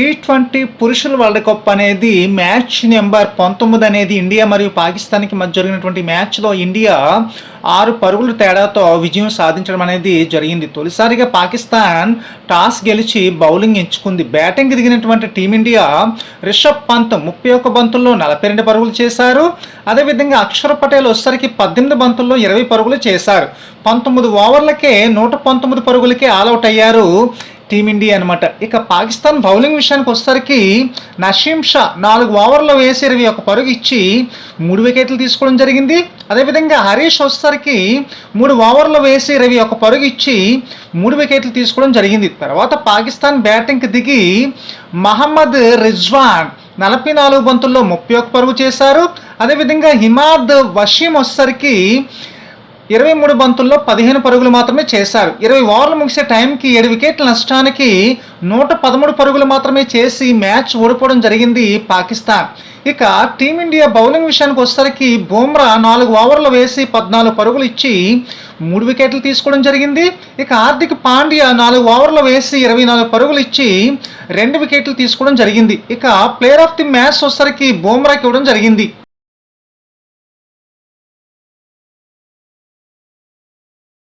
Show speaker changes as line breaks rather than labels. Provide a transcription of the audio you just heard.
T20 పురుషుల world cup అనేది match number 19 అనేది ఇండియా మరియు పాకిస్తాన్‌కి మధ్య జరిగినటువంటి మ్యాచ్‌లో ఇండియా 6 పరుగుల తేడాతో విజయం సాధించడం అనేది జరిగింది. తొలిసారిగా పాకిస్తాన్ టాస్ గెలిచి బౌలింగ్ ఎంచుకుంది. బ్యాటింగ్‌కి దిగినటువంటి టీమిండియా రిషబ్ పంత్ 31 బంతుల్లో 42 పరుగులు చేశారు. అదేవిధంగా అక్షర్ పటేల్ వచ్చేసరికి 18 బంతుల్లో 20 పరుగులు చేశారు. 19 ఓవర్లకే 119 పరుగులకే ఆలౌట్ అయ్యారు టీమిండియా అనమాట. ఇక పాకిస్తాన్ బౌలింగ్ విషయానికి వచ్చేసరికి నసీం షా 4 ఓవర్లు వేసి 21 పరుగు ఇచ్చి 3 వికెట్లు తీసుకోవడం జరిగింది. అదేవిధంగా హరీష్ వచ్చేసరికి 3 ఓవర్లు వేసి 21 పరుగు ఇచ్చి 3 వికెట్లు తీసుకోవడం జరిగింది. తర్వాత పాకిస్తాన్ బ్యాటింగ్కి దిగి మహమ్మద్ రిజ్వాన్ 44 బంతుల్లో 31 పరుగు చేశారు. అదేవిధంగా హిమాద్ వషీం వచ్చేసరికి 23 బంతుల్లో 15 పరుగులు మాత్రమే చేశారు. 20 ఓవర్లు ముగిసే టైంకి 7 వికెట్ల నష్టానికి 113 పరుగులు మాత్రమే చేసి మ్యాచ్ ఓడిపోవడం జరిగింది పాకిస్తాన్. ఇక టీమిండియా బౌలింగ్ విషయానికి వచ్చేసరికి బుమ్రా 4 ఓవర్లు వేసి 14 పరుగులు ఇచ్చి 3 వికెట్లు తీసుకోవడం జరిగింది. ఇక హార్దిక్ పాండ్యా 4 ఓవర్లు వేసి 24 పరుగులు ఇచ్చి 2 వికెట్లు తీసుకోవడం జరిగింది. ఇక ప్లేయర్ ఆఫ్ ది మ్యాచ్ వచ్చేసరికి బుమ్రాకి ఇవ్వడం జరిగింది.